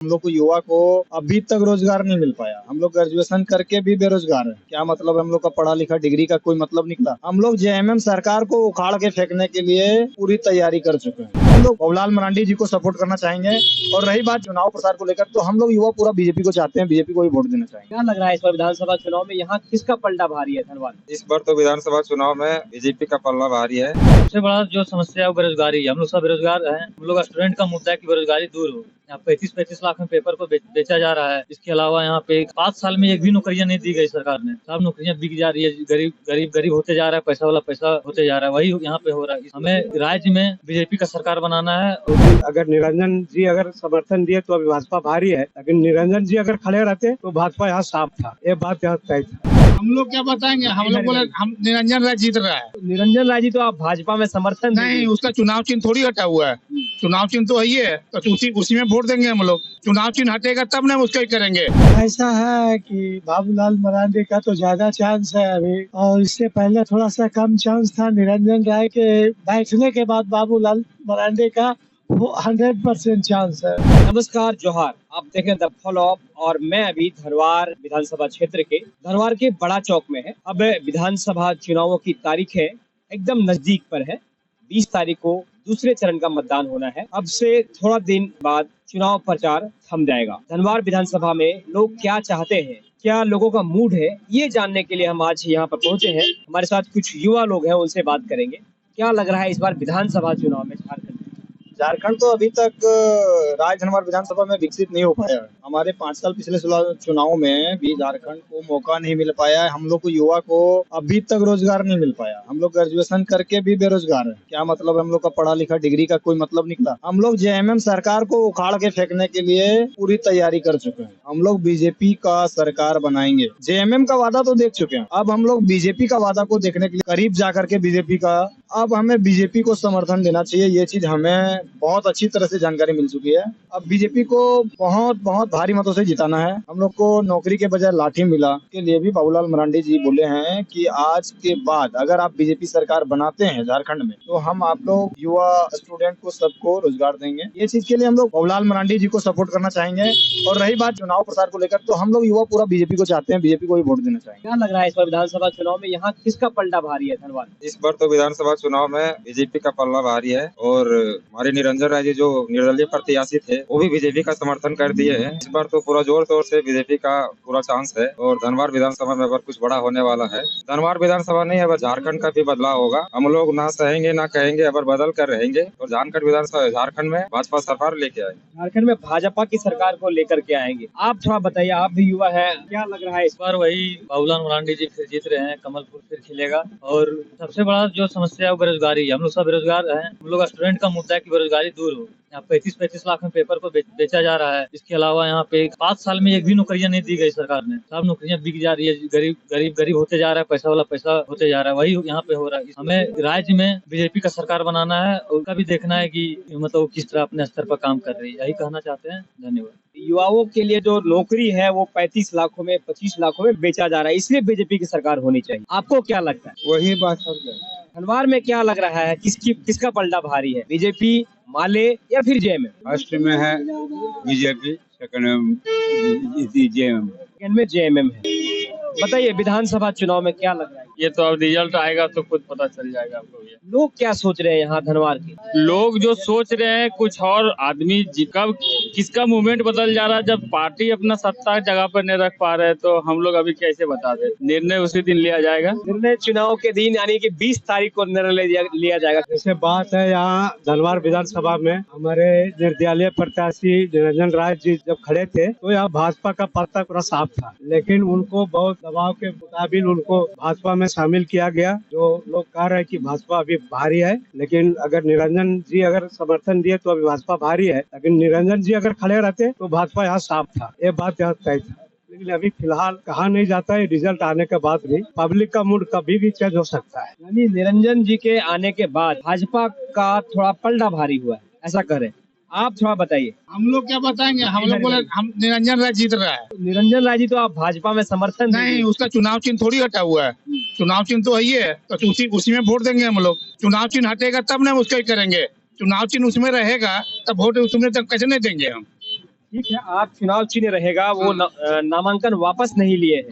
हम लोग को युवा को अभी तक रोजगार नहीं मिल पाया। हम लोग ग्रेजुएशन करके भी बेरोजगार हैं। क्या मतलब हम लोग का पढ़ा लिखा डिग्री का कोई मतलब निकला। हम लोग जेएमएम सरकार को उखाड़ के फेंकने के लिए पूरी तैयारी कर चुके हैं। हम लोग बाबूलाल मरांडी जी को सपोर्ट करना चाहेंगे। और रही बात चुनाव प्रसार को लेकर, तो हम लोग युवा पूरा बीजेपी को चाहते हैं, बीजेपी को ही वोट देना चाहेंगे। क्या लग रहा है इस बार विधानसभा चुनाव में यहाँ किसका पलड़ा भारी है धनबाद? इस बार तो विधानसभा चुनाव में बीजेपी का पलड़ा भारी है। सबसे बड़ा जो समस्या है वो बेरोजगारी है। हम लोग सब बेरोजगार हैं। हम लोग का स्टूडेंट का मुद्दा है कि बेरोजगारी दूर हो। यहाँ 35-35 लाख में पेपर को बेचा जा रहा है। इसके अलावा यहाँ पे 5 साल में एक भी नौकरियां नहीं दी गई सरकार ने। सब नौकरियां बिक जा रही है। गरीब होते जा रहा है, पैसा वाला पैसा होते जा रहा है। वही यहाँ पे हो रहा है। हमें राज्य में बीजेपी का सरकार बनाना है। अगर निरंजन जी अगर समर्थन दिए तो अभी भाजपा भारी है, लेकिन निरंजन जी अगर खड़े रहते तो भाजपा यहाँ साफ था। ये बात यहाँ तय था। हम लोग क्या बताएंगे, हम लोग बोले हम निरंजन राय जीत रहा है। निरंजन राय जी तो आप भाजपा में समर्थन नहीं, उसका चुनाव चिन्ह थोड़ी हटा हुआ है। चुनाव चिन्ह तो वही है, तो उसी में वोट देंगे हम लोग। चुनाव चिन्ह हटेगा तब ना उसका ही करेंगे। ऐसा है कि बाबूलाल मरांडी का तो ज्यादा चांस है अभी, और इससे पहले थोड़ा सा कम चांस था। निरंजन राय के बैठने के बाद बाबूलाल मरांडी का 100% चांस है। नमस्कार, जोहार। आप देखें द फॉलो अप और मैं अभी धनवार विधानसभा क्षेत्र के धनवार के बड़ा चौक में है। अब विधानसभा चुनावों की तारीखें एकदम नजदीक पर है। 20 तारीख को दूसरे चरण का मतदान होना है। अब से थोड़ा दिन बाद चुनाव प्रचार थम जाएगा। धनवार विधानसभा में लोग क्या चाहते हैं, क्या लोगों का मूड है, ये जानने के लिए हम आज यहाँ पर पहुंचे हैं। हमारे साथ कुछ युवा लोग हैं, उनसे बात करेंगे। क्या लग रहा है इस बार विधानसभा चुनाव में झारखंड तो अभी तक राज्य धनबाद विधानसभा में विकसित नहीं हो पाया है। हमारे 5 साल पिछले चुनाव में भी झारखंड को मौका नहीं मिल पाया है। हम लोग को युवा को अभी तक रोजगार नहीं मिल पाया। हम लोग ग्रेजुएशन करके भी बेरोजगार हैं। क्या मतलब हम लोग का पढ़ा लिखा डिग्री का कोई मतलब निकला। हम लोग जेएमएम सरकार को उखाड़ के फेंकने के लिए पूरी तैयारी कर चुके हैं। हम लोग बीजेपी का सरकार बनाएंगे। जेएमएम का वादा तो देख चुके हैं। अब हम लोग बीजेपी का वादा को देखने के लिए करीब जाकर के बीजेपी का, अब हमें बीजेपी को समर्थन देना चाहिए। ये चीज हमें बहुत अच्छी तरह से जानकारी मिल चुकी है। अब बीजेपी को बहुत भारी मतों से जिताना है। हम लोग को नौकरी के बजाय लाठी मिला के लिए भी बाबूलाल मरांडी जी बोले हैं कि आज के बाद अगर आप बीजेपी सरकार बनाते हैं झारखंड में, तो हम आप लोग युवा स्टूडेंट को सबको रोजगार देंगे। ये चीज के लिए हम लोग बाबूलाल मरांडी जी को सपोर्ट करना चाहेंगे। और रही बात चुनाव प्रसार को लेकर, तो हम लोग युवा पूरा बीजेपी को चाहते हैं, बीजेपी को ही वोट देना चाहेंगे। क्या लग रहा है इस बार विधानसभा चुनाव में यहाँ किसका पलड़ा भारी है धनबाद? इस बार तो विधानसभा चुनाव में बीजेपी का पलड़ा भारी है। और हमारे निरंजन राय जी जो निर्दलीय प्रत्याशी थे वो भी बीजेपी का समर्थन कर दिए हैं। इस बार तो पूरा जोर शोर से बीजेपी का पूरा चांस है। और धनबाद विधानसभा में अगर कुछ बड़ा होने वाला है, धनबाद विधानसभा नहीं, अगर झारखंड का भी बदलाव होगा। हम लोग ना सहेंगे ना कहेंगे, अगर बदल कर रहेंगे। और झारखंड में भाजपा सरकार लेके आएंगे। झारखंड में भाजपा की सरकार को लेकर के आएंगे। आप थोड़ा बताइए, आप भी युवा है, क्या लग रहा है इस बार वही बाबूलाल मरांडी जी फिर जीत रहे हैं, कमल फूल फिर खिलेगा। और सबसे बड़ा जो समस्या है वो बेरोजगारी है। हम लोग सब बेरोजगार हैं। हम लोग का स्टूडेंट का मुद्दा है कि बेरोजगारी दूर हो। यहाँ 35-35 लाख में पेपर को बेचा जा रहा है। इसके अलावा यहाँ पे 5 साल में एक भी नौकरियां नहीं दी गई सरकार ने। सब नौकरियां बिक जा रही है। गरीब होते जा रहा है, पैसा वाला पैसा होते जा रहा है। वही यहाँ पे हो रहा है। हमें राज्य में बीजेपी का सरकार बनाना है। उनका भी देखना है कि मतलब किस तरह अपने स्तर पर काम कर रही है। यही कहना चाहते हैं। धन्यवाद। युवाओं के लिए जो नौकरी है वो 35 लाखों में 25 लाखों में बेचा जा रहा है, इसलिए बीजेपी की सरकार होनी चाहिए। आपको क्या लगता है? वही बात है। धनबाद में क्या लग रहा है, किसका पलड़ा भारी है, बीजेपी, माले या फिर जेएमएम? फर्स्ट में है बीजेपी, सेकंड में जेएमएम है। बताइए विधानसभा चुनाव में क्या लग रहा है? ये तो अब रिजल्ट आएगा तो खुद पता चल जाएगा आपको। ये लोग क्या सोच रहे हैं यहाँ धनवार के? लोग जो सोच रहे हैं कुछ और, आदमी कब किसका मूवमेंट बदल जा रहा है। जब पार्टी अपना सत्ता जगह पर नहीं रख पा रहे हैं तो हम लोग अभी कैसे बता दें। निर्णय उसी दिन लिया जाएगा। निर्णय चुनाव के दिन यानी कि 20 तारीख को निर्णय लिया जाएगा। जैसे बात है यहाँ धनवार विधानसभा में हमारे निर्दलीय प्रत्याशी निरंजन राय जी जब खड़े थे तो यहाँ भाजपा का पत्ता पूरा साफ था, लेकिन उनको बहुत दबाव के मुताबिक उनको भाजपा में शामिल किया गया। जो लोग कह रहे हैं कि भाजपा अभी भारी है, लेकिन अगर निरंजन जी अगर समर्थन दिए तो अभी भाजपा भारी है, लेकिन निरंजन जी अगर खड़े रहते तो भाजपा यहाँ साफ था। ये बात यहाँ तय था। लेकिन अभी फिलहाल कहा नहीं जाता है। रिजल्ट आने के बाद भी पब्लिक का मूड कभी भी चेंज हो सकता है। यानी निरंजन जी के आने के बाद भाजपा का थोड़ा पलड़ा भारी हुआ है, ऐसा करें। आप थोड़ा बताइए। हम लोग क्या बताएंगे, हम लोग बोले हम निरंजन राय जीत रहा है। निरंजन राय जी तो आप भाजपा में समर्थन नहीं, उसका चुनाव चिन्ह थोड़ी हटा हुआ है। चुनाव चिन्ह तो वही है, तो उसी में वोट देंगे हम लोग। चुनाव चिन्ह हटेगा तब ना उसका ही करेंगे। चुनाव चिन्ह उसमें रहेगा तब वोट उसमें तब कैसे नहीं देंगे हम। ठीक है, आप चुनाव चिन्ह रहेगा वो नामांकन वापस नहीं लिए हैं,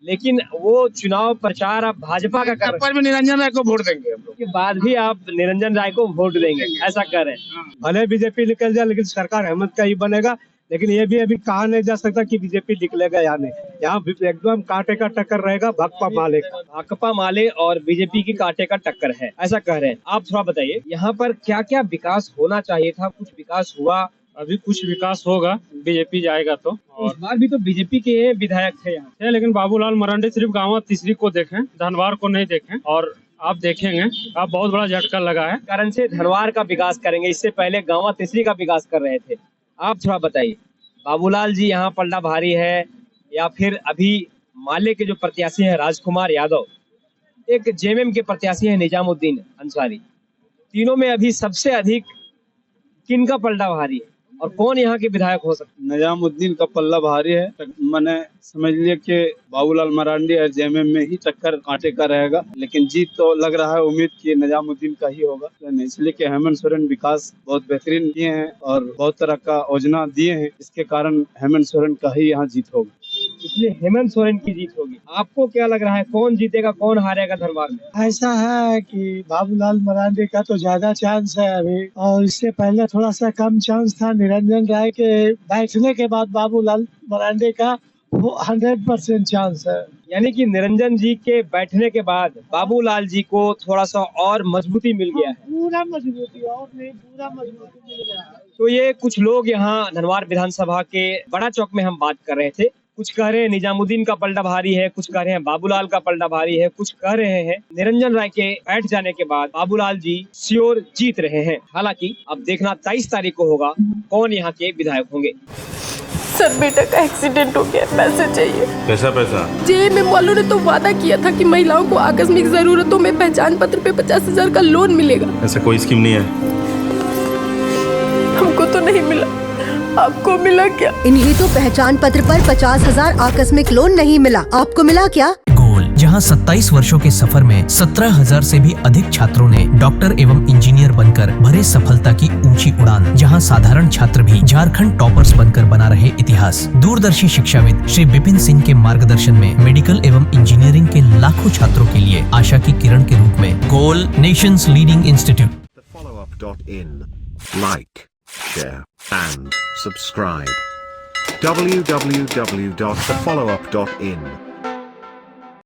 लेकिन वो चुनाव प्रचार आप भाजपा का कर पर भी निरंजन राय को वोट देंगे हम लोग। के बाद भी आप निरंजन राय को वोट देंगे, ऐसा कर रहे हैं। भले बीजेपी निकल जाए लेकिन सरकार हेमंत का ही बनेगा। लेकिन ये भी अभी कहा नहीं जा सकता कि बीजेपी निकलेगा या नहीं। यहाँ एकदम कांटे का टक्कर रहेगा, भाकपा माले का। भाकपा माले और बीजेपी की कांटे का टक्कर है, ऐसा कह रहे हैं। आप थोड़ा बताइए यहाँ पर क्या क्या विकास होना चाहिए था, कुछ विकास हुआ? अभी कुछ विकास होगा, बीजेपी जाएगा तो। और इस बार भी तो बीजेपी के विधायक थे यहाँ है, लेकिन बाबूलाल मरांडी सिर्फ गांव तीसरी को देखें, धनवार को नहीं देखें। और आप देखेंगे आप बहुत बड़ा झटका लगा है। कारण से धनवार का विकास करेंगे, इससे पहले गांव तीसरी का विकास कर रहे थे। आप थोड़ा बताइए, बाबूलाल जी यहाँ पलड़ा भारी है या फिर अभी माले के जो प्रत्याशी हैं राजकुमार यादव, एक जेएमएम के प्रत्याशी हैं निजामुद्दीन अंसारी, तीनों में अभी सबसे अधिक किनका पलड़ा भारी है और कौन यहाँ के विधायक हो सकते हैं? निजामुद्दीन का पल्ला भारी है। मैंने समझ लिया कि बाबूलाल मरांडी और जेएमएम में ही टक्कर कांटे का रहेगा, लेकिन जीत तो लग रहा है, उम्मीद की निजामुद्दीन का ही होगा। इसलिए कि हेमंत सोरेन विकास बहुत बेहतरीन किए हैं और बहुत तरह का योजना दिए हैं, इसके कारण हेमंत सोरेन का ही यहाँ जीत होगा। इसलिए हेमंत सोरेन की जीत होगी। आपको क्या लग रहा है, कौन जीतेगा, कौन हारेगा धनबाद में? ऐसा है कि बाबूलाल मरांडी का तो ज्यादा चांस है अभी, और इससे पहले थोड़ा सा कम चांस था। निरंजन राय के बैठने के बाद बाबूलाल मरांडी का 100% चांस है। यानी कि निरंजन जी के बैठने के बाद बाबूलाल जी को थोड़ा सा और मजबूती मिल गया है। पूरा मजबूती, और नहीं पूरा मजबूती मिल गया है। तो ये कुछ लोग यहाँ धनवार विधानसभा के बड़ा चौक में हम बात कर रहे थे। कुछ कह रहे हैं निजामुद्दीन का पलड़ा भारी है, कुछ कह रहे हैं बाबूलाल का पलड़ा भारी है, कुछ कह रहे हैं निरंजन राय के बैठ जाने के बाद बाबूलाल जी श्योर जीत रहे हैं। हालांकि अब देखना 23 तारीख को होगा कौन यहाँ के विधायक होंगे। सर, बेटा का एक्सीडेंट हो गया, पैसे चाहिए। कैसा पैसा? जेएमएम वालों ने तो वादा किया था कि महिलाओं को आकस्मिक जरूरतों में पहचान पत्र पे 50,000 का लोन मिलेगा। ऐसा कोई स्कीम नहीं है। हमको तो नहीं मिला, आपको मिला क्या? इन्हीं तो पहचान पत्र पर 50,000 आकस्मिक लोन नहीं मिला, आपको मिला क्या? गोल, जहां 27 वर्षों के सफर में 17,000 से भी अधिक छात्रों ने डॉक्टर एवं इंजीनियर बनकर भरे सफलता की ऊंची उड़ान, जहां साधारण छात्र भी झारखंड टॉपर्स बनकर बना रहे इतिहास। दूरदर्शी शिक्षाविद श्री विपिन सिंह के मार्गदर्शन में मेडिकल एवं इंजीनियरिंग के लाखों छात्रों के लिए आशा की किरण के रूप में गोल, nation's leading institute. Like, share and subscribe. www.thefollowup.in